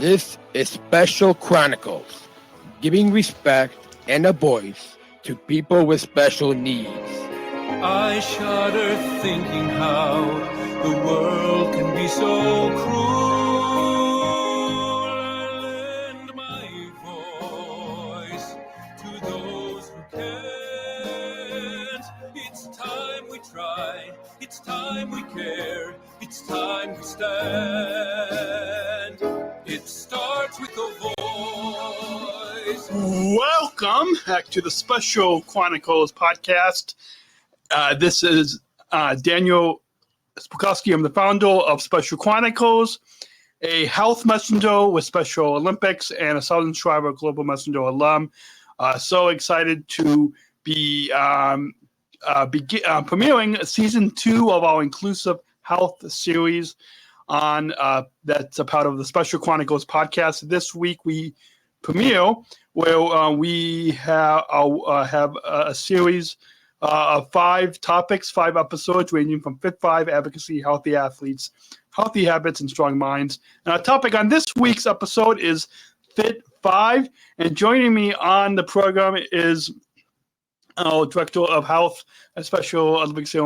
This is Special Chronicles, giving respect and a voice to people with special needs. I shudder thinking how the world can be so cruel. I lend my voice to those who can't. It's time we try, it's time we care, it's time we stand. It starts with a voice. Welcome back to the Special Chronicles podcast. This is Daniel Spokowski. I'm the founder of Special Chronicles, a health messenger with Special Olympics and a Southern Shriver Global Messenger alum. So excited to be premiering season 2 of our Inclusive Health series on that's a part of the Special Chronicles podcast. This week we premiere where we have a series of 5 topics, 5 episodes ranging from FIT5, advocacy, healthy athletes, healthy habits, and strong minds. And our topic on this week's episode is FIT5. And joining me on the program is our Director of Health at Special Olympics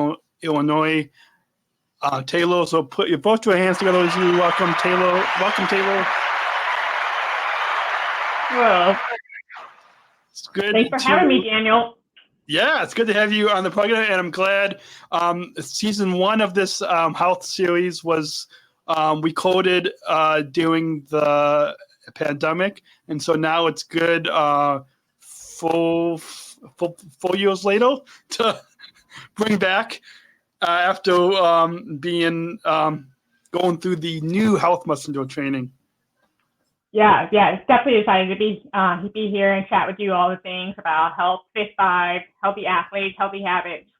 Illinois, Taylor. So put your both your hands together as you welcome Taylor. Welcome, Taylor. Hello. It's good. Thanks for having me, Daniel. Yeah, it's good to have you on the program, and I'm glad season 1 of this health series was recorded during the pandemic, and so now it's good 4 years later to bring back after being going through the new health messenger training. Yeah, it's definitely excited to be here and chat with you all the things about health, FIT5, healthy athletes, healthy habits.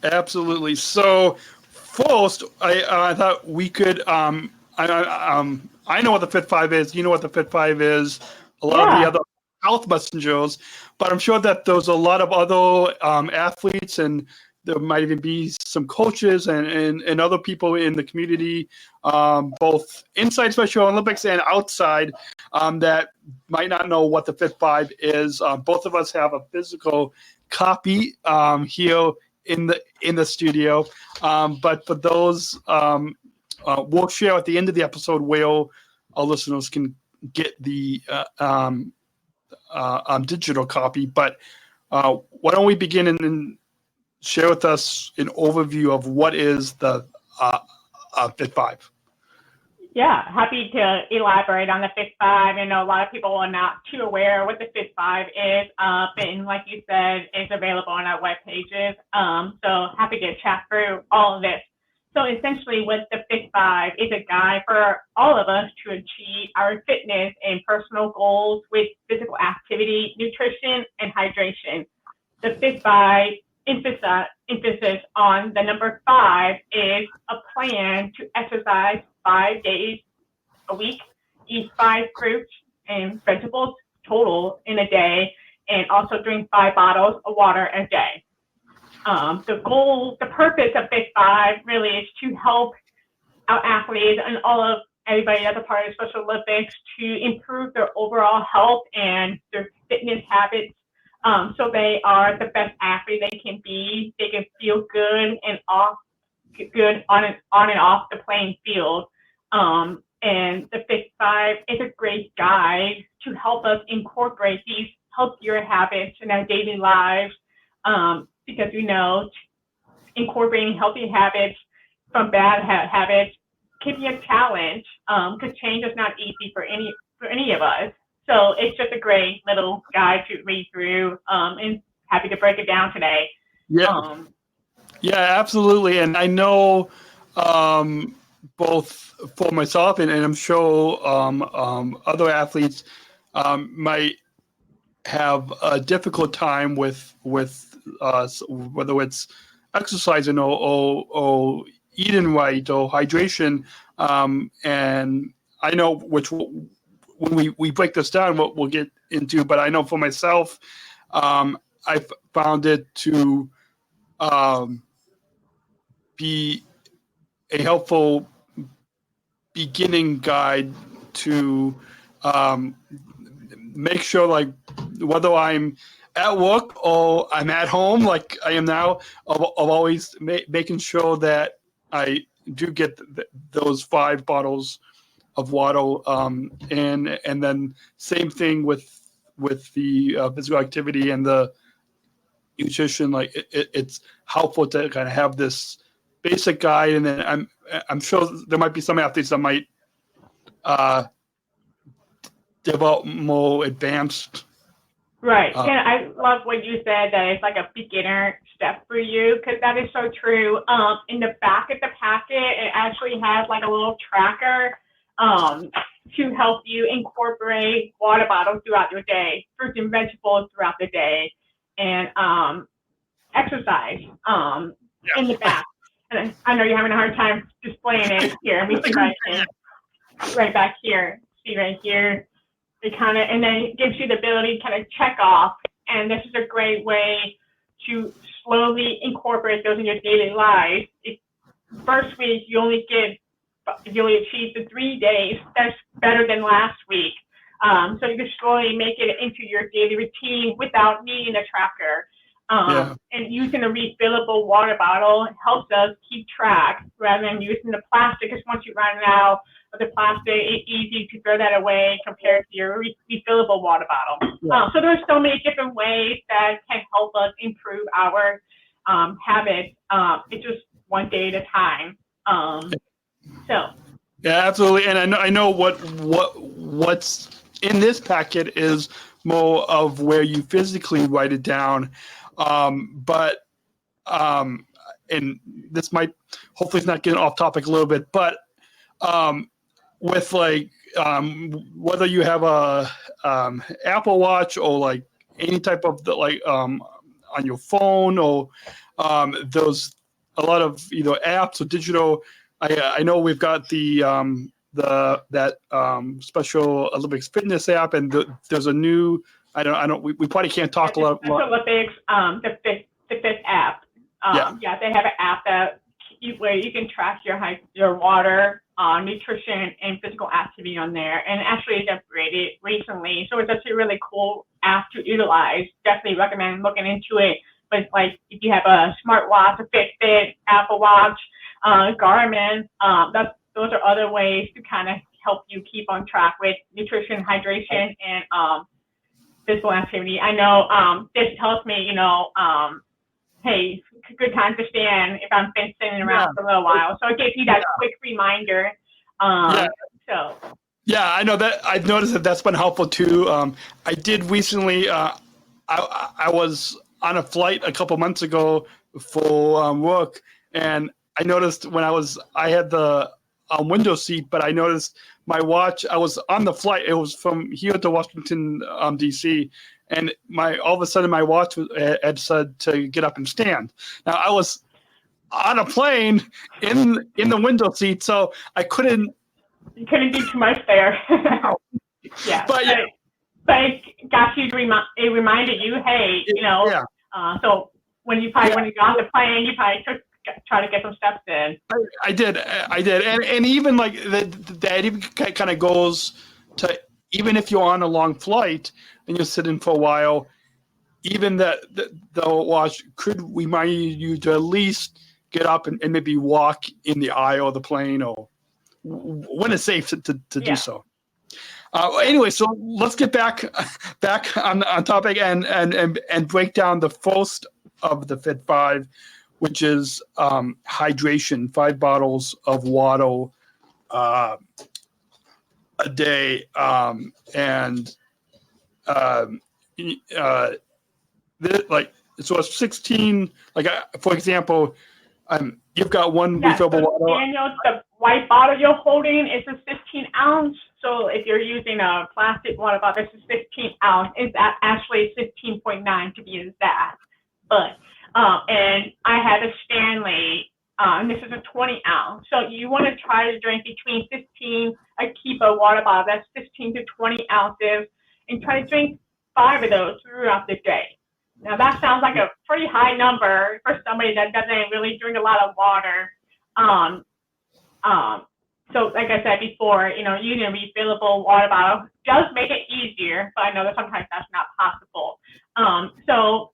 Absolutely. So first, I thought we could. I know what the FIT5 is. You know what the FIT5 is. A lot of the other health messengers, but I'm sure that there's a lot of other athletes, and there might even be some coaches and other people in the community, both inside Special Olympics and outside, that might not know what the FIT5 is. Both of us have a physical copy here in the studio, but for those, we'll share at the end of the episode where our listeners can get the digital copy. But why don't we begin and share with us an overview of what is the FIT5? Yeah, happy to elaborate on the FIT5. I know a lot of people are not too aware what the FIT5 is, and like you said, it's available on our web pages. So happy to chat through all of this. So essentially what the FIT5 is a guide for all of us to achieve our fitness and personal goals with physical activity, nutrition, and hydration. The FIT5 emphasis on the number 5 is a plan to exercise 5 days a week, eat 5 fruits and vegetables total in a day, and also drink 5 bottles of water a day. The purpose of FIT5 really is to help our athletes and everybody that's a part of Special Olympics to improve their overall health and their fitness habits. So they are the best athlete they can be. They can feel good on and off the playing field. And the FIT5 is a great guide to help us incorporate these healthier habits in our daily lives. Because we know incorporating healthy habits from bad habits can be a challenge. Because change is not easy for any of us. So it's just a great little guide to read through, and happy to break it down today. Yeah, absolutely. And I know both for myself and I'm sure other athletes might have a difficult time with whether it's exercising or eating right or hydration. And I know when we break this down, what we'll get into, but I know for myself, I've found it to be a helpful beginning guide to make sure, like, whether I'm at work or I'm at home, like I am now, of always making sure that I do get those 5 bottles of water, and then same thing with the physical activity and the nutrition. Like it's helpful to kind of have this basic guide, and then I'm sure there might be some athletes that might develop more advanced. Right. And I love what you said, that it's like a beginner step for you, because that is so true. In the back of the packet, it actually has like a little tracker to help you incorporate water bottles throughout your day, fruits and vegetables throughout the day, and exercise in the back. And I know you're having a hard time displaying it here. Let me see if I can. Right back here. See right here. It kind of, and then it gives you the ability to kind of check off. And this is a great way to slowly incorporate those in your daily life. First week, you only achieve the 3 days. That's better than last week. So you can slowly make it into your daily routine without needing a tracker. And using a refillable water bottle helps us keep track rather than using the plastic, because once you run out of the plastic, it's easy to throw that away compared to your refillable water bottle. So there's so many different ways that can help us improve our habits. It's just one day at a time. Yeah, absolutely. And I know what's in this packet is more of where you physically write it down. But and this might, hopefully it's not getting off topic a little bit, but with like whether you have a Apple Watch or like any type of on your phone, or those a lot of either apps or digital. I know we've got that Special Olympics fitness app, and there's a new. We probably can't talk a lot. Special Olympics, the FIT app. They have an app where you can track your water, nutrition, and physical activity on there. And actually, it's upgraded recently, so it's actually a really cool app to utilize. Definitely recommend looking into it. But like, if you have a smartwatch, a Fitbit, Apple Watch, Garmin, those are other ways to kind of help you keep on track with nutrition, hydration, and physical activity. I know this tells me, hey, good time to stand if I've been sitting around for a little while. So it gives you that quick reminder. Yeah, I know that. I've noticed that's been helpful too. I did recently. I was on a flight a couple months ago for work, and I noticed when I had the window seat, but I noticed my watch. I was on the flight. It was from here to Washington, D.C., and all of a sudden my watch had said to get up and stand. Now I was on a plane in the window seat, so I couldn't. You couldn't do too much there. But it got you it reminded you, hey, so when you got on the plane, you probably try to get some steps in. I did, and even like that even kind of goes to, even if you're on a long flight and you're sitting for a while, even the watch could remind you to at least get up and maybe walk in the aisle of the plane, or when it's safe to do so. Anyway, so let's get back on topic and break down the first of the FIT5, which is hydration. 5 bottles of water a day, so it's 16. For example, you've got one refillable water. Daniel, the white bottle you're holding is a 15 ounce. So if you're using a plastic water bottle, this is 15 ounce. It's actually 15.9 to be exact. But and I had a Stanley, and this is a 20 ounce. So you want to try to drink between 15, keep a water bottle that's 15 to 20 ounces, and try to drink 5 of those throughout the day. Now that sounds like a pretty high number for somebody that doesn't really drink a lot of water. So like I said before, using a refillable water bottle does make it easier, but I know that sometimes that's not possible. So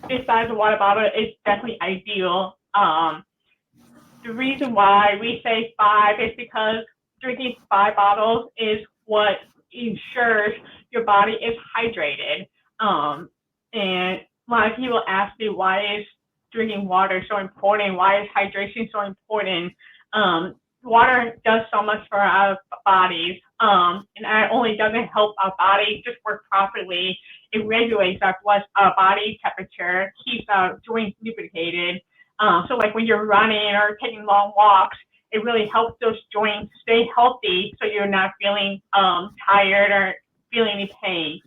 this size of water bottle is definitely ideal. The reason why we say 5 is because drinking 5 bottles is what ensures your body is hydrated. And a lot of people ask me, why is drinking water so important? Why is hydration so important? Water does so much for our bodies, and not only does it help our body just work properly, it regulates our body temperature, keeps our joints lubricated. So like when you're running or taking long walks, it really helps those joints stay healthy, so you're not feeling tired or feeling any pain.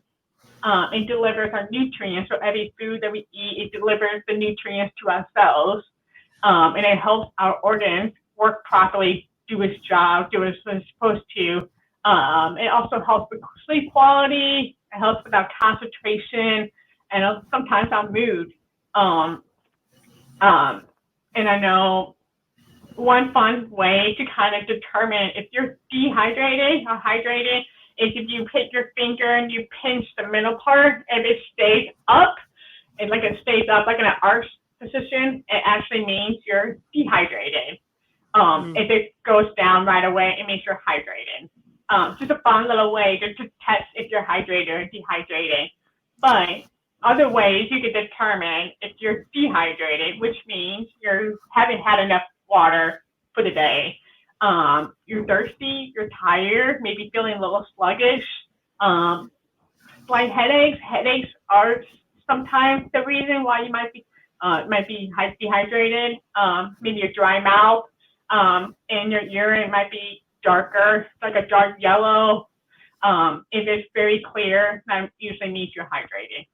It delivers our nutrients. So every food that we eat, it delivers the nutrients to our cells, and it helps our organs work properly, do its job, do what it's supposed to. It also helps with sleep quality. It helps with our concentration and sometimes our mood. And I know one fun way to kind of determine if you're dehydrated or hydrated is if you hit your finger and you pinch the middle part, and it stays up, and like it stays up like in an arch position, it actually means you're dehydrated. If it goes down right away, it means you're hydrated. Just a fun little way to test if you're hydrated or dehydrated. But other ways you can determine if you're dehydrated, which means you haven't had enough water for the day. You're thirsty, you're tired, maybe feeling a little sluggish. Slight headaches. Headaches are sometimes the reason why you might be dehydrated. Maybe a dry mouth, and your urine might be darker, like a dark yellow. If it's very clear, that usually means you're hydrated.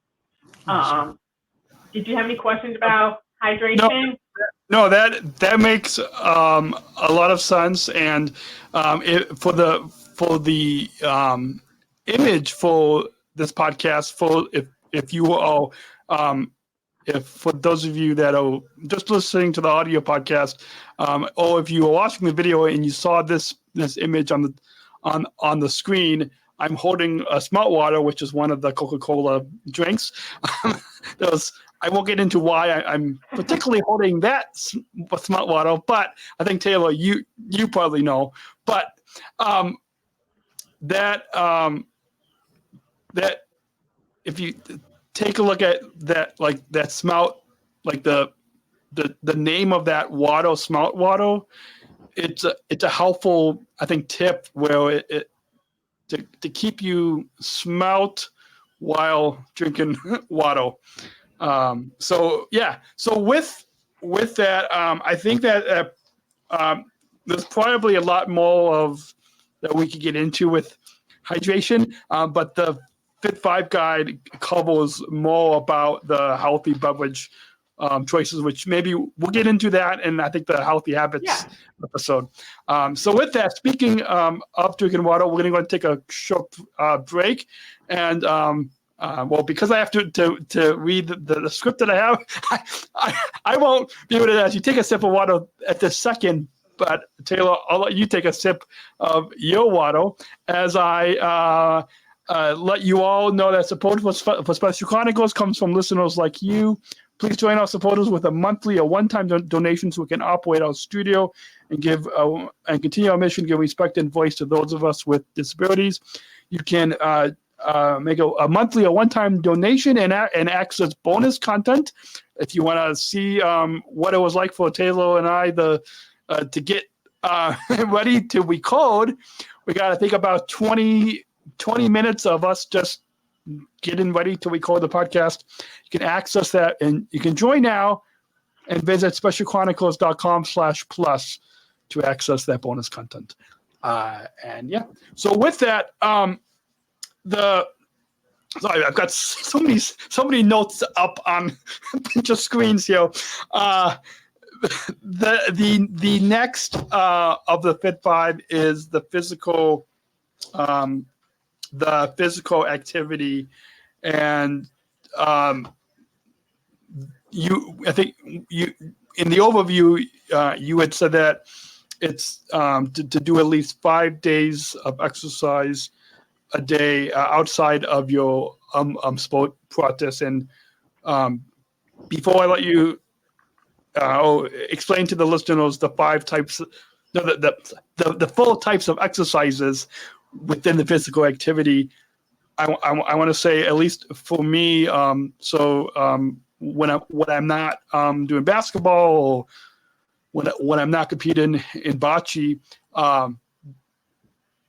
Did you have any questions about hydration? No, that makes a lot of sense, and for the image for this podcast, if you all, if for those of you that are just listening to the audio podcast, or if you are watching the video and you saw this image on the screen, I'm holding a Smart Water, which is one of the Coca-Cola drinks. I won't get into why I'm particularly holding that Smart Water, but I think Taylor, you probably know. But that if you take a look at that, like that Smart, like the name of that water, Smart Water, it's a helpful, I think, tip where it to keep you smelt while drinking water. So with that, I think that there's probably a lot more that we could get into with hydration, but the FIT5 guide covers more about the healthy beverage choices, which maybe we'll get into that, and I think the healthy habits episode. So with that, speaking of drinking water, we're going to go and take a short break, and because I have to read the script that I have, I won't be able to actually take a sip of water at this second. But Taylor, I'll let you take a sip of your water as I let you all know that support for Special Chronicles comes from listeners like you. Please join our supporters with a monthly or one-time donation so we can operate our studio and give and continue our mission, give respect and voice to those of us with disabilities. You can make a monthly or one-time donation and access bonus content. If you want to see what it was like for Taylor and I to get ready to record, we got to think about 20 minutes of us just getting ready to record the podcast. You can access that, and you can join now and visit specialchronicles.com/plus to access that bonus content. So with that, sorry, I've got so many notes up on a bunch of screens here. The next of the FIT5 is the physical activity, and I think you in the overview you had said that to do at least 5 days of exercise a day outside of your sport practice. And before I let you explain to the listeners the 5 types, the 4 types of exercises within the physical activity, I want to say, at least for me, when I'm not doing basketball, or when I'm not competing in bocce,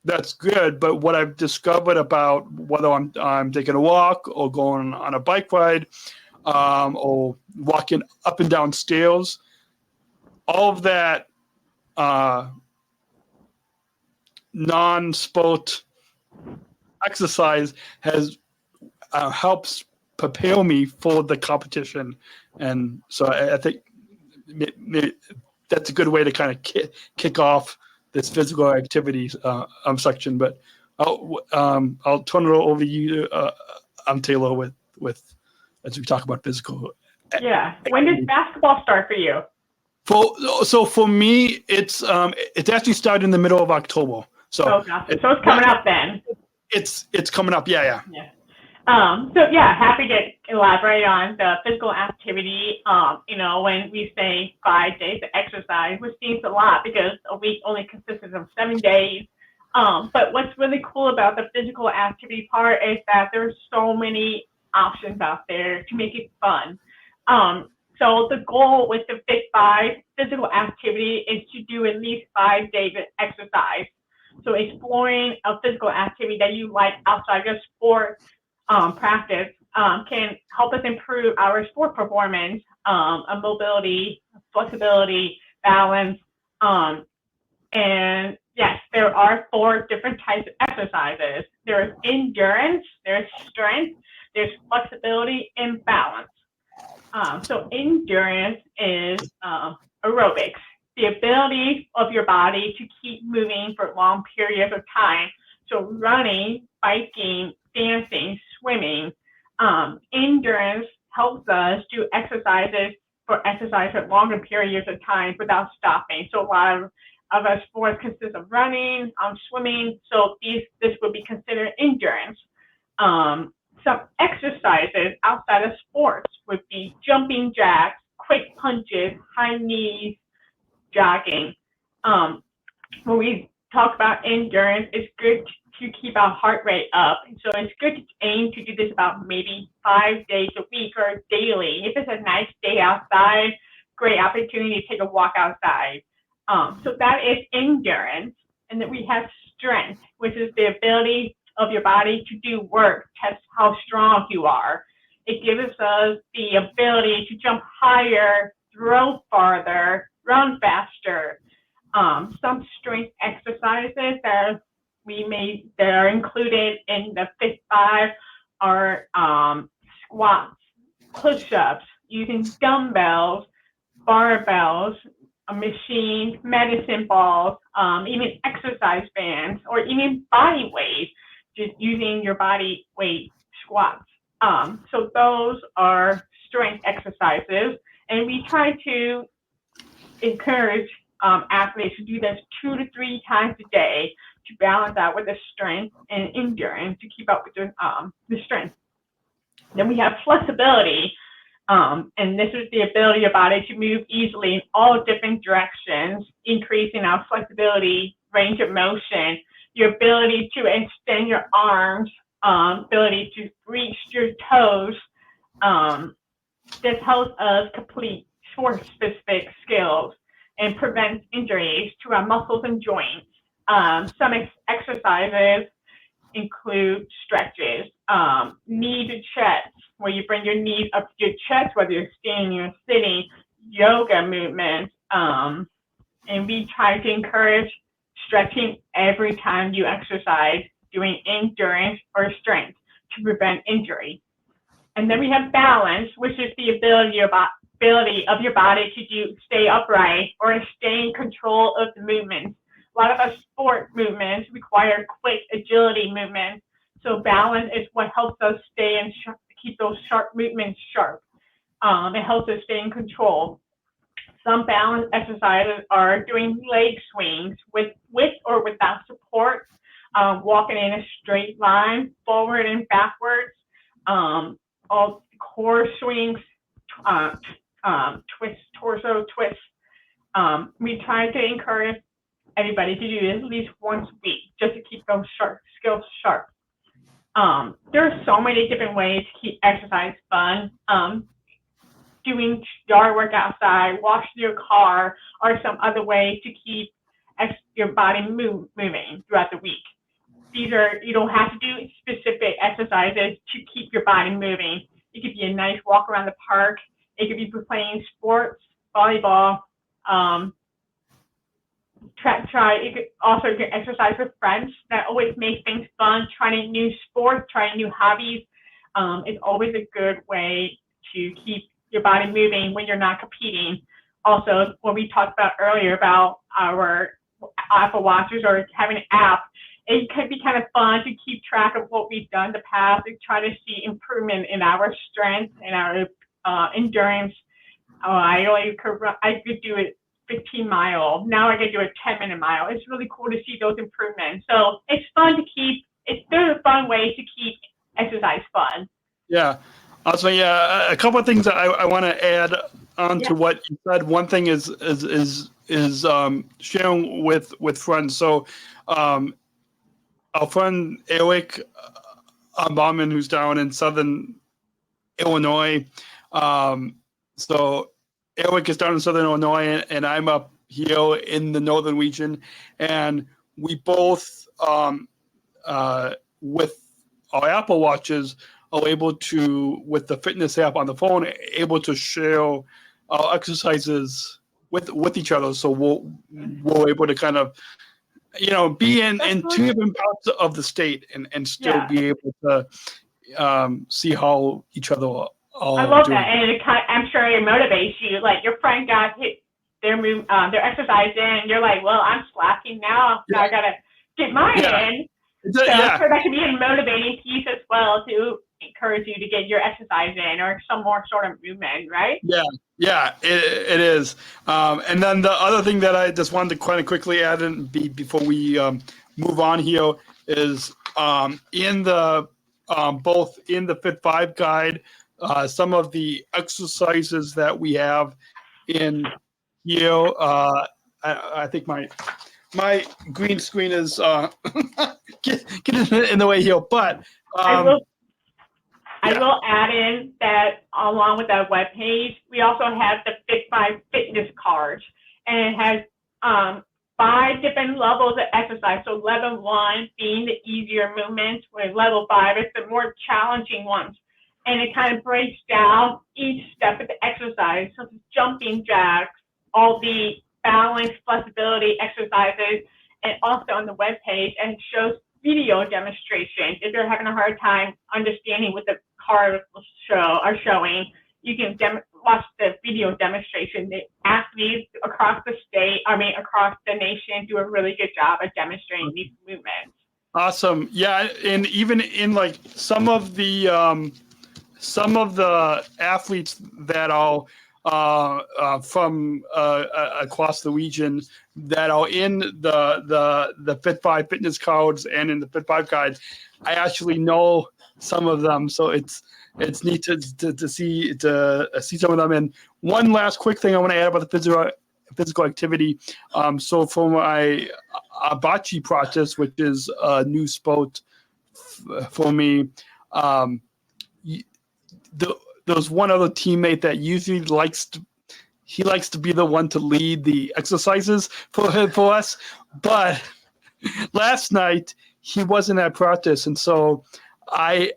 that's good. But what I've discovered about whether I'm taking a walk or going on a bike ride, or walking up and down stairs, all of that non-sport exercise helps prepare me for the competition. And so I think maybe that's a good way to kind of kick off this physical activities section. But I'll turn it over to you, Taylor, with as we talk about physical. Yeah. When does basketball start for you? So for me, it's actually started in the middle of October. So it's coming up then. It's coming up. Yeah. Happy to elaborate on the physical activity. When we say 5 days of exercise, which seems a lot because a week only consists of 7 days. But what's really cool about the physical activity part is that there's so many options out there to make it fun. So the goal with the FIT5 physical activity is to do at least 5 days of exercise. So exploring a physical activity that you like outside of sport practice can help us improve our sport performance, mobility, flexibility, balance. And yes, there are 4 different types of exercises. There's endurance, there's strength, there's flexibility, and balance. So endurance is aerobics, the ability of your body to keep moving for long periods of time. So running, biking, dancing, swimming. Endurance helps us do exercise for longer periods of time without stopping. So a lot of our sports consist of running, swimming. So this would be considered endurance. Some exercises outside of sports would be jumping jacks, quick punches, high knees, jogging. When we talk about endurance, it's good to keep our heart rate up. So it's good to aim to do this about maybe 5 days a week or daily. If it's a nice day outside, great opportunity to take a walk outside. So that is endurance. And then we have strength, which is the ability of your body to do work, test how strong you are. It gives us the ability to jump higher, throw farther, run faster. Some strength exercises that are included in the FIT5 are squats, push-ups, using dumbbells, barbells, machines, medicine balls, even exercise bands, or even body weight, just using your body weight squats. So those are strength exercises, and we try to encourage athletes to do this 2 to 3 times a day to balance out with the strength and endurance to keep up with the strength. Then we have flexibility, and this is the ability of your body to move easily in all different directions, increasing our flexibility, range of motion, your ability to extend your arms, ability to reach your toes. This helps us complete sport-specific skills and prevents injuries to our muscles and joints. Some exercises include stretches, knee to chest, where you bring your knees up to your chest, whether you're standing or sitting, yoga movements. And we try to encourage stretching every time you exercise, doing endurance or strength to prevent injury. And then we have balance, which is the ability of your body to stay upright or stay in control of the movements. A lot of our sport movements require quick agility movements. So balance is what helps us stay and keep those sharp movements sharp. It helps us stay in control. Some balance exercises are doing leg swings with or without support, walking in a straight line, forward and backwards, all core swings, twist, torso twists. We try to encourage everybody to do it at least once a week, just to keep those skills sharp. There are so many different ways to keep exercise fun. Doing yard work outside, washing your car, or some other way to keep your body moving throughout the week. You don't have to do specific exercises to keep your body moving. It could be a nice walk around the park. It could be playing sports, volleyball. You could also get exercise with friends. That always makes things fun. Trying new sports, trying new hobbies is always a good way to keep your body moving when you're not competing. Also, what we talked about earlier about our Apple Watches or having an app, it could be kind of fun to keep track of what we've done in the past and try to see improvement in our strength and our endurance. I could do it 15 mile. Now I can do a 10-minute mile. It's really cool to see those improvements. So it's fun to keep. There's a fun way to keep exercise fun. Yeah. Also, yeah, a couple of things that I want to add on to what you said. One thing is sharing with friends. So, our friend Eric Bauman, who's down in Southern Illinois. So Eric is down in Southern Illinois, and I'm up here in the northern region, and we both, with our Apple Watches, are able to, with the fitness app on the phone, able to share our exercises with each other. So we're able to kind of, be in two different parts of the state and still be able to see how each other are I love doing. that, and I'm sure it motivates you. Like your friend got their exercise in, and you're like, well, I'm slacking now. Now I gotta get mine in. So that can be a motivating piece as well to encourage you to get your exercise in or some more sort of movement, right? Yeah, it is. And then the other thing that I just wanted to kind of quickly add in before we move on here is in the both in the FIT5 guide, some of the exercises that we have in here. I think my green screen is getting in the way here, but I will add in that along with that webpage, we also have the FIT5 fitness cards, and it has 5 different levels of exercise. So level 1 being the easier movements, with level 5 is the more challenging ones. And it kind of breaks down each step of the exercise, such as jumping jacks, all the balance, flexibility exercises, and also on the webpage, and it shows video demonstrations. If you're having a hard time understanding what the cards are showing, you can watch the video demonstration. The athletes across the nation do a really good job of demonstrating these movements. Awesome. Yeah, and even in like some of the athletes that are from across the region that are in the FIT5 fitness cards and in the FIT5 guide, I actually know some of them, so it's neat to see some of them. And one last quick thing I want to add about the physical activity. So for my bocce practice, which is a new sport for me, there's one other teammate that usually likes to be the one to lead the exercises for us, but last night he wasn't at practice, and so I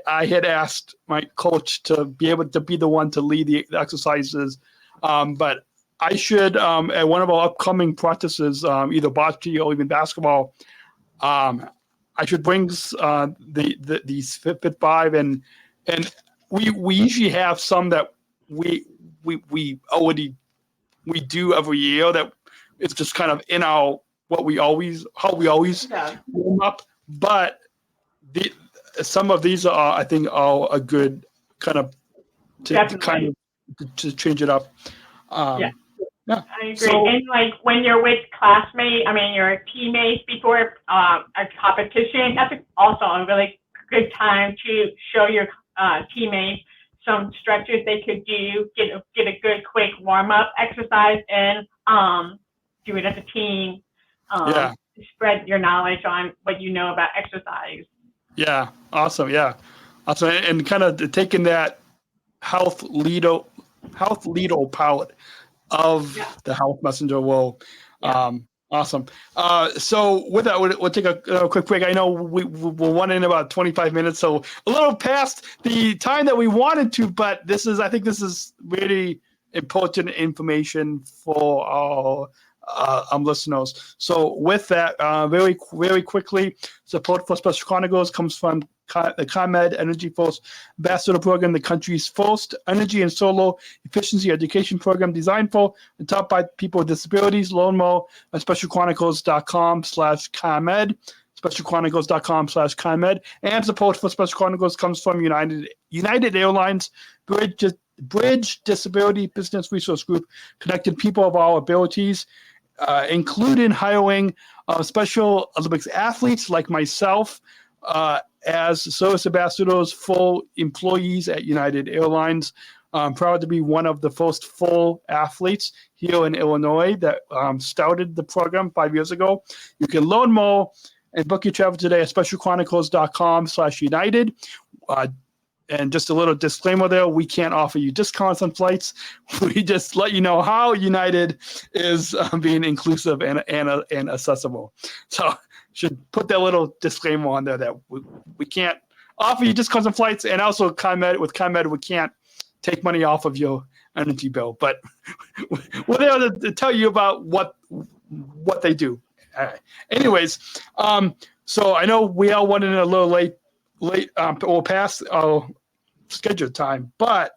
had asked my coach to be able to be the one to lead the exercises, but I should at one of our upcoming practices, either bocce or even basketball, I should bring these FIT5 and we usually have some that we do every year that it's just kind of in our how we always warm up. But some of these are, I think, are a good kind of to change it up. Yeah. I agree. So, And like when you're with your teammates before a competition, that's also a really good time to show your teammates some stretches they could do, get a good quick warm up exercise, and do it as a team. yeah. Spread your knowledge on what you know about exercise. Yeah. Awesome. Yeah. Awesome. And kind of taking that health leader pilot of Yeah. the health messenger will. Yeah. Awesome. So with that, we'll take a quick break. I know we'll run in about 25 minutes, so a little past the time that we wanted to, but I think this is really important information for our listeners. So with that, very, very quickly, support for Special Chronicles comes from the ComEd Energy Force Ambassador Program, the country's first energy and solar efficiency education program designed for and taught by people with disabilities. Learn more at specialchronicles.com/ComEd, specialchronicles.com/ComEd. And support for Special Chronicles comes from United Airlines Bridge Disability Business Resource Group, connecting people of all abilities, including hiring Special Olympics athletes like myself as service ambassadors, full employees at United Airlines. I'm proud to be one of the first full athletes here in Illinois that started the program 5 years ago. You can learn more and book your travel today at specialchronicles.com/United. And just a little disclaimer there, we can't offer you discounts on flights. We just let you know how United is being inclusive and accessible. So should put that little disclaimer on there that we can't offer you discounts on flights, and also with ComEd, we can't take money off of your energy bill. But we're there to tell you about what they do. Anyways, so I know we are running a little late or past our scheduled time, but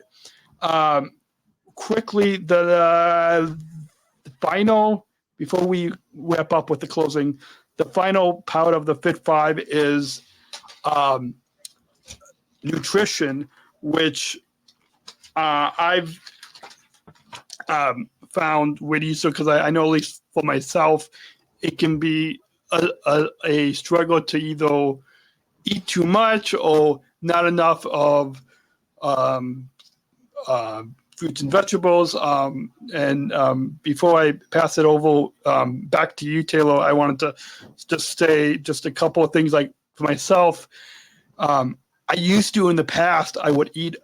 quickly the final, before we wrap up with the closing, the final part of the FIT5 is nutrition, which I've found really useful, because I know, at least for myself, it can be a struggle to either eat too much or not enough of fruits and vegetables. And before I pass it over back to you, Taylor, I wanted to just say just a couple of things. Like for myself, I used to, in the past, I would eat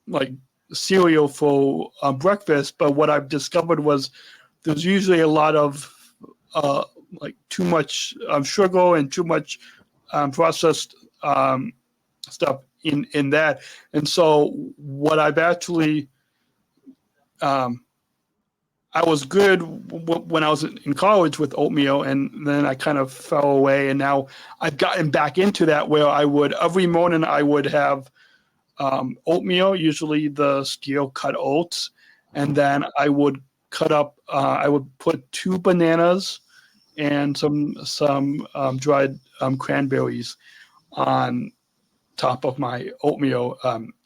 like cereal for breakfast, but what I've discovered was there's usually a lot of like too much sugar and too much processed stuff in that. And so what I've actually, I was good when I was in college with oatmeal, and then I kind of fell away, and now I've gotten back into that, where every morning I would have oatmeal, usually the steel cut oats, and then I would I would put 2 bananas and some dried cranberries on top of my oatmeal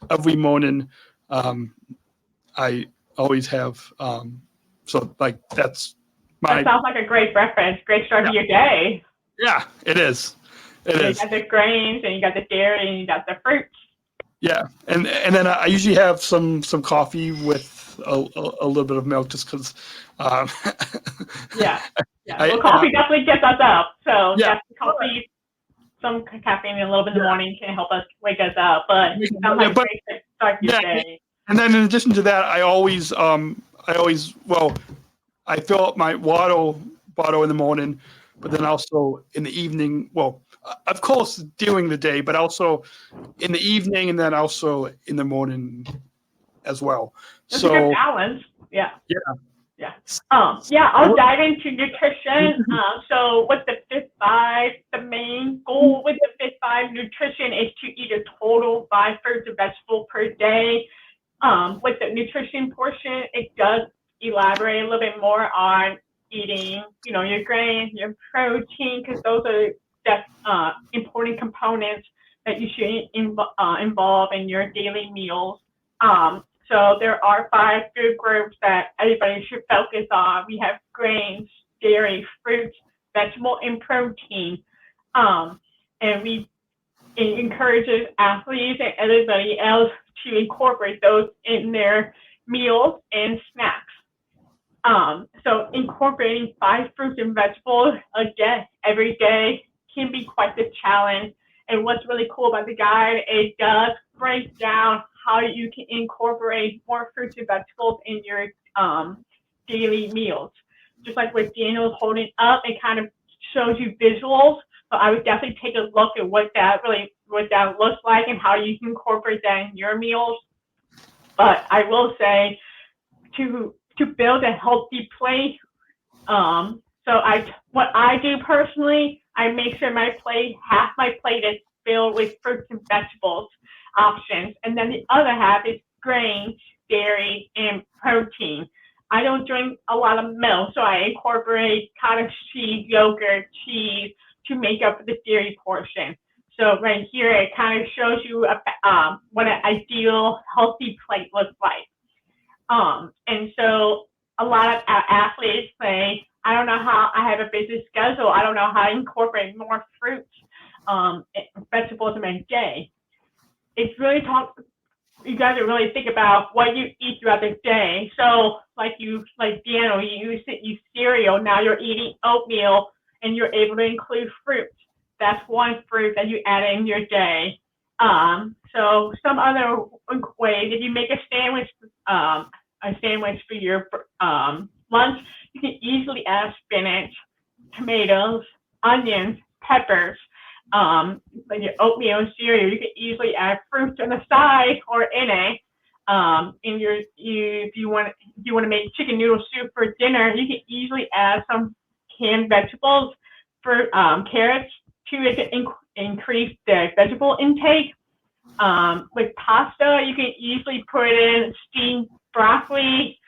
every morning. I always have so like that's my. That sounds like a great breakfast. Great start to your day. Yeah, it is. It is. You got the grains, and you got the dairy, and you got the fruits. Yeah, and then I usually have some coffee with a little bit of milk, just because. Yeah. Well, coffee definitely gets us up. So yeah, coffee, some caffeine a little bit in the morning can help us wake us up. But it sounds like a great start to your day. And then in addition to that, I fill up my water bottle in the morning, but then also in the evening. Well, of course during the day, but also in the evening, and then also in the morning as well. That's a good balance. Yeah. I'll dive into nutrition. So with the FIT5, the main goal with the FIT5 nutrition is to eat a total 5 fruits and vegetables per day. With the nutrition portion, it does elaborate a little bit more on eating, your grains, your protein, because those are important components that you should involve in your daily meals. So there are 5 food groups that everybody should focus on. We have grains, dairy, fruits, vegetable, and protein. And it encourages athletes and everybody else to incorporate those in their meals and snacks. So incorporating 5 fruits and vegetables again every day can be quite the challenge. And what's really cool about the guide, it does break down how you can incorporate more fruits and vegetables in your daily meals. Just like what Daniel's holding up, it kind of shows you visuals. So I would definitely take a look at what that looks like and how you can incorporate that in your meals. But I will say to build a healthy plate, what I do personally, I make sure half my plate is filled with fruits and vegetables options, and then the other half is grains, dairy, and protein. I don't drink a lot of milk, so I incorporate cottage cheese, yogurt, cheese to make up for the dairy portion. So right here, it kind of shows you what an ideal healthy plate looks like. And so a lot of athletes say, I don't know how, I have a busy schedule, I don't know how to incorporate more fruits, vegetables in my day. It's really you got to really think about what you eat throughout the day. So like Daniel, you eat cereal, now you're eating oatmeal and you're able to include fruits. That's one fruit that you add in your day. So some other ways, if you make a sandwich for your lunch, you can easily add spinach, tomatoes, onions, peppers. Like your oatmeal and cereal, you can easily add fruits on the side or in it. If you want to make chicken noodle soup for dinner, you can easily add some canned vegetables for carrots to increase the vegetable intake. With pasta, you can easily put in steamed broccoli,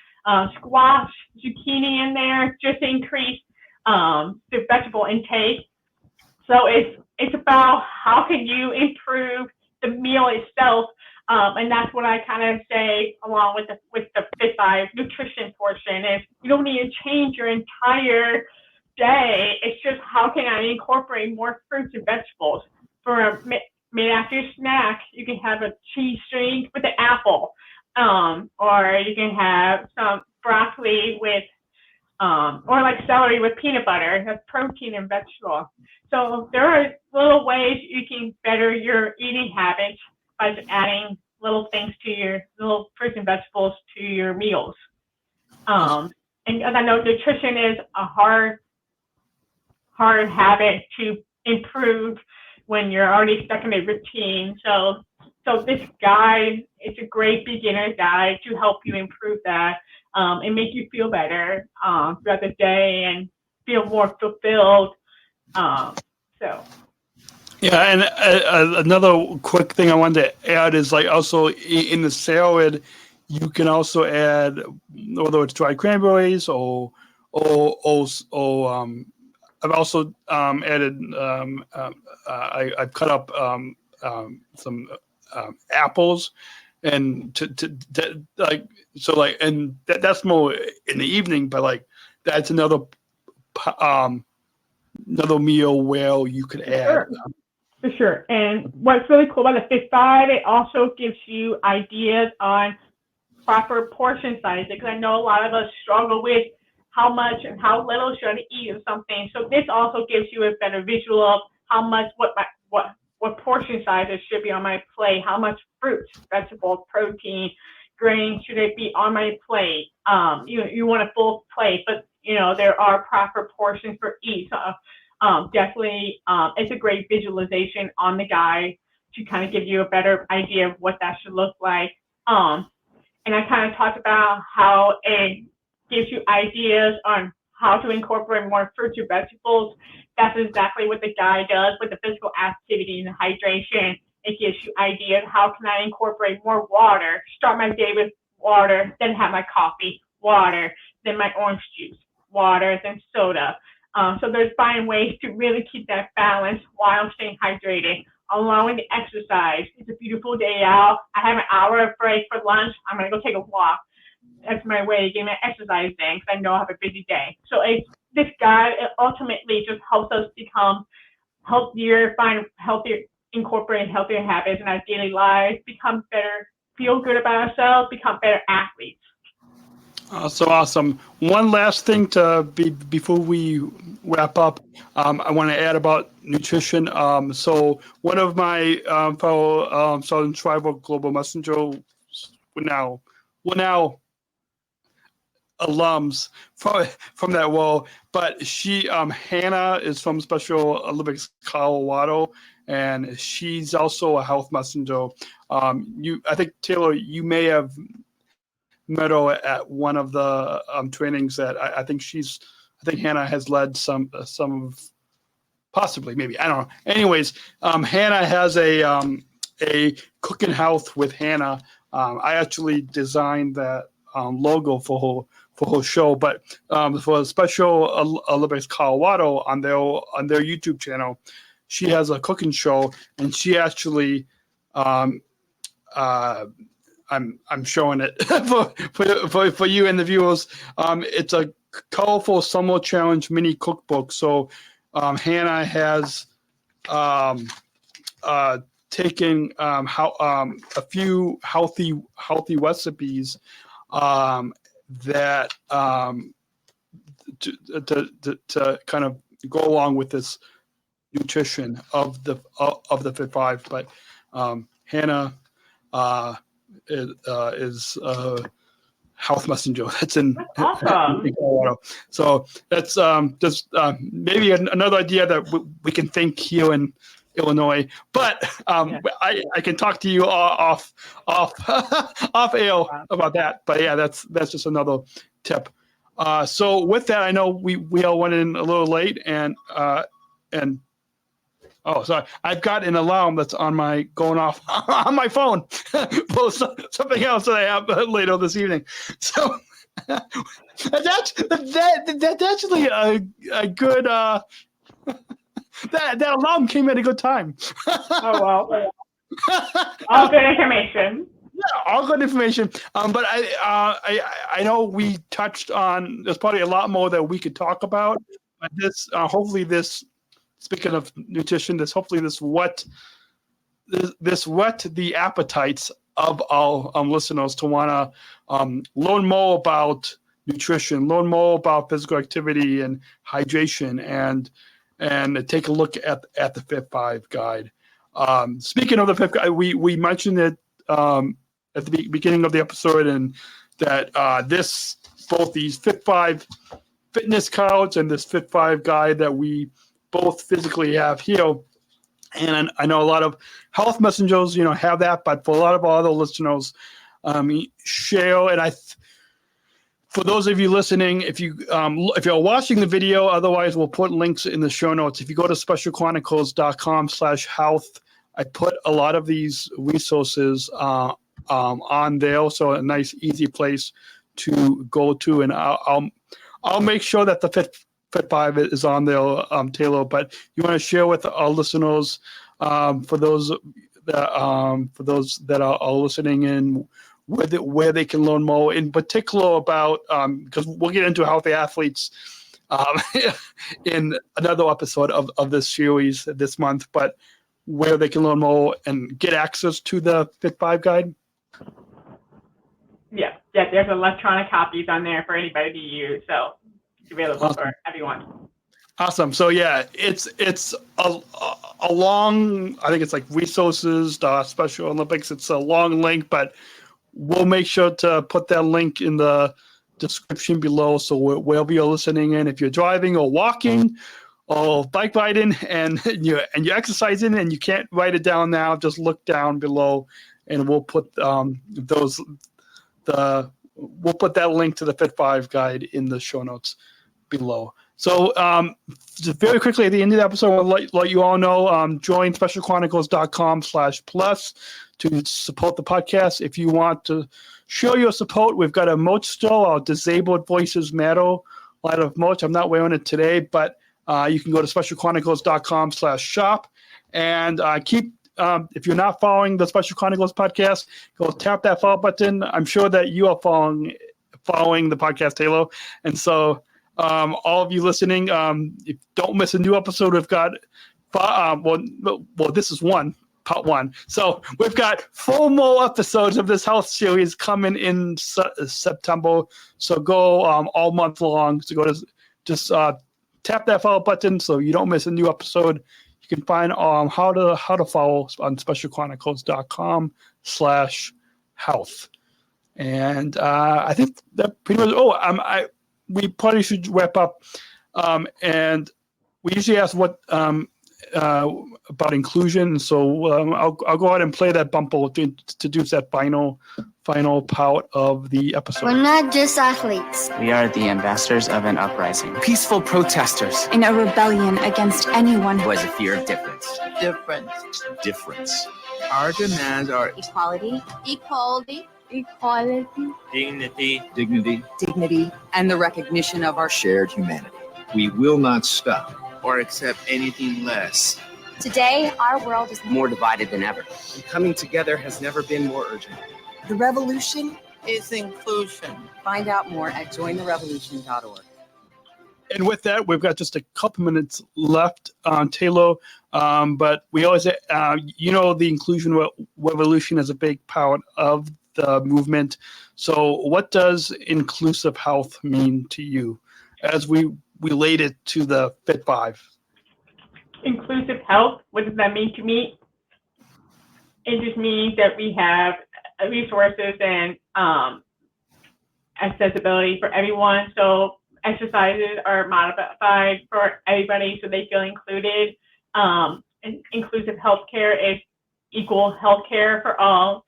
squash, zucchini in there just to increase the vegetable intake. So it's about how can you improve the meal itself, and that's what I kind of say along with the FIT5 nutrition portion is you don't need to change your entire day. It's just how can I incorporate more fruits and vegetables. For a mid-after snack, you can have a cheese string with an apple, or you can have some broccoli with or like celery with peanut butter. That's protein and vegetable. So there are little ways you can better your eating habits by just adding little things to your little fruits and vegetables to your meals. And I know nutrition is a hard habit to improve when you're already stuck in a routine. So this guide is a great beginner guide to help you improve that and make you feel better throughout the day and feel more fulfilled. Yeah, and another quick thing I wanted to add is like also in the salad, you can also add whether it's dried cranberries or I've also added I've cut up some apples and to like so like and that's more in the evening, but like that's another meal where you could add. For sure. And what's really cool about the FIT5, it also gives you ideas on proper portion sizes, because I know a lot of us struggle with how much and how little should I eat of something. So this also gives you a better visual of how much, what portion sizes should be on my plate, how much fruits, vegetables, protein, grains should it be on my plate. You want a full plate, but there are proper portions for each. Definitely, it's a great visualization on the guide to kind of give you a better idea of what that should look like. And I kind of talked about how it gives you ideas on how to incorporate more fruits or vegetables. That's exactly what the guide does with the physical activity and the hydration. It gives you ideas how can I incorporate more water, start my day with water, then have my coffee, water, then my orange juice, water, then soda. So there's finding ways to really keep that balance while staying hydrated, allowing the exercise. It's a beautiful day out. I have an hour break for lunch. I'm going to go take a walk. That's my way of getting my exercise in because I know I have a busy day. So this guide, it ultimately just helps us become healthier, find healthier, incorporate healthier habits in our daily lives, become better, feel good about ourselves, become better athletes. So awesome. One last thing before we wrap up, I want to add about nutrition. So one of my fellow Southern Tribal Global Messenger now alums from that role, but she Hannah is from Special Olympics Colorado, and she's also a health messenger. I think Taylor, you may have met her at one of the trainings that I think Hannah has led some of, possibly, maybe, I don't know. Anyways, Hannah has a Cooking Health with Hannah. I actually designed that logo for her show, but for Special Olympics Colorado on their YouTube channel, she has a cooking show, and she actually I'm showing it for you and the viewers. It's a colorful summer challenge mini cookbook. So Hannah has taken a few healthy recipes that to kind of go along with this nutrition of the FIT5. But Hannah is health messenger. That's in awesome. Colorado. So that's just maybe another idea that we can think here in Illinois. But I can talk to you off air about that. But yeah, that's just another tip. So with that, I know we all went in a little late, and oh, sorry. I've got an alarm that's going off on my phone for something else that I have later this evening. So that's actually a good. That alarm came at a good time. Oh well. All good information. Yeah, all good information. But I know we touched on. There's probably a lot more that we could talk about. But this hopefully this. Speaking of nutrition, this whet the appetites of our listeners to want to learn more about nutrition, learn more about physical activity and hydration, and take a look at the FIT5 guide. Speaking of the FIT guide, we mentioned it at the beginning of the episode, and that both these FIT5 fitness cards and this FIT5 guide that we both physically have here, and I know a lot of health messengers, have that, but for a lot of our other listeners, share. And for those of you listening, if you're watching the video, otherwise we'll put links in the show notes. If you go to specialchronicles.com/health, I put a lot of these resources on there, so a nice, easy place to go to, and I'll make sure that the FIT5 is on there, Taylor. But you want to share with our listeners, for those that are listening in, where they can learn more, in particular about, because we'll get into healthy athletes in another episode of this series this month, but where they can learn more and get access to the FIT5 guide. Yeah, there's electronic copies on there for anybody to use, so it's available for everyone. Awesome. So yeah, it's a long, I think it's like resources, Special Olympics. It's a long link, but we'll make sure to put that link in the description below. So wherever you're listening in, if you're driving or walking or bike riding and you're exercising and you can't write it down now, just look down below, and we'll put we'll put that link to the FIT5 guide in the show notes below. So just very quickly at the end of the episode, I'll let you all know, join specialchronicles.com/plus to support the podcast. If you want to show your support, we've got a merch store, our Disabled Voices Matter line of merch. I'm not wearing it today, but you can go to specialchronicles.com/shop And if you're not following the Special Chronicles podcast, go tap that follow button. I'm sure that you are following the podcast Halo. And so all of you listening, if don't miss a new episode. We've got, this is part one. So we've got 4 more episodes of this health series coming in September. So go all month long. So go to just tap that follow button so you don't miss a new episode. You can find how to follow on specialchronicles.com/health. And I think that pretty much. We probably should wrap up. And we usually ask what about inclusion. So I'll go ahead and play that bumper to introduce that final part of the episode. We're not just athletes. We are the ambassadors of an uprising. Peaceful protesters. In a rebellion against anyone who has a fear of difference. Difference. Our demands are equality, dignity, and the recognition of our shared humanity. We will not stop or accept anything less. Today, our world is More divided than ever. And coming together has never been more urgent. The revolution is inclusion. Find out more at jointherevolution.org. And with that, we've got just a couple minutes left on Taylor. But we always, the inclusion revolution is a big part of the movement. So what does inclusive health mean to you as we relate it to the FIT5? Inclusive health, what does that mean to me? It just means that we have resources and accessibility for everyone. So exercises are modified for everybody so they feel included. And inclusive healthcare is equal healthcare for all.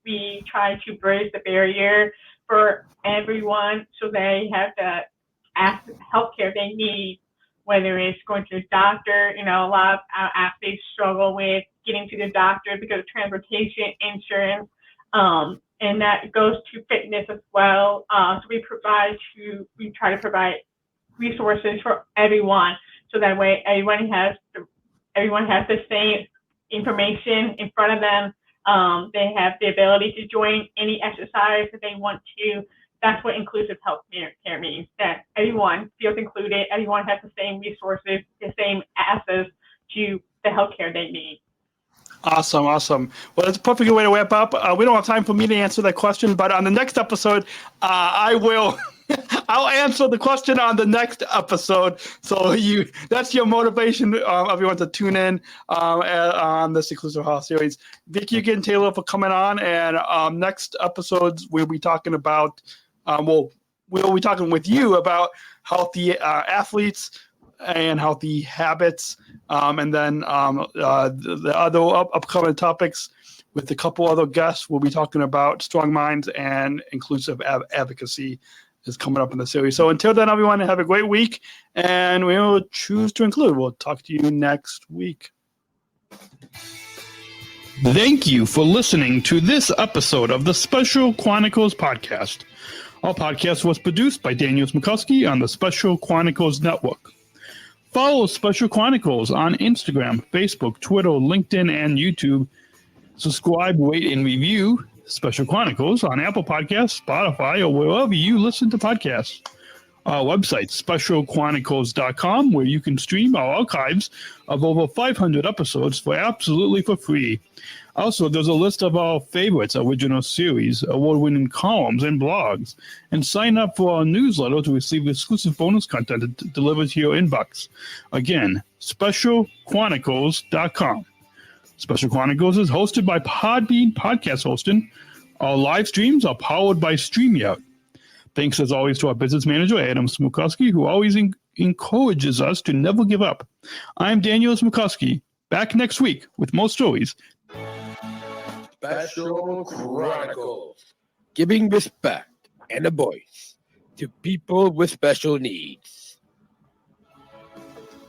We try to bridge the barrier for everyone so they have the healthcare they need, whether it's going to the doctor. A lot of our athletes struggle with getting to the doctor because of transportation, insurance, and that goes to fitness as well. So we try to provide resources for everyone, so that way everyone has the same information in front of them. They have the ability to join any exercise that they want to. That's what inclusive health care means, that everyone feels included, everyone has the same resources, the same access to the healthcare they need. Awesome. Well, that's a perfect way to wrap up. We don't have time for me to answer that question, but on the next episode, I will. I'll answer the question on the next episode. So that's your motivation, everyone, to tune in on this Inclusive Health series. Thank you again, Taylor, for coming on. And next episodes, we'll be talking about, we'll be talking with you about healthy athletes and healthy habits. And then the other upcoming topics with a couple other guests, we'll be talking about strong minds and inclusive advocacy is coming up in the series. So until then, everyone, have a great week, and we will choose to include. We'll talk to you next week. Thank you for listening to this episode of the Special Chronicles podcast. Our podcast was produced by Daniel Smukowski on the Special Chronicles Network. Follow Special Chronicles on Instagram, Facebook, Twitter, LinkedIn, and YouTube. Subscribe, rate, and review Special Chronicles on Apple Podcasts, Spotify, or wherever you listen to podcasts. Our website, specialchronicles.com, where you can stream our archives of over 500 episodes for free. Also, there's a list of our favorites, original series, award-winning columns, and blogs. And sign up for our newsletter to receive exclusive bonus content delivered to your inbox. Again, specialchronicles.com. Special Chronicles is hosted by Podbean Podcast Hosting. Our live streams are powered by StreamYard. Thanks as always to our business manager, Adam Smukowski, who always encourages us to never give up. I'm Daniel Smukowski, back next week with more stories. Special Chronicles, giving respect and a voice to people with special needs.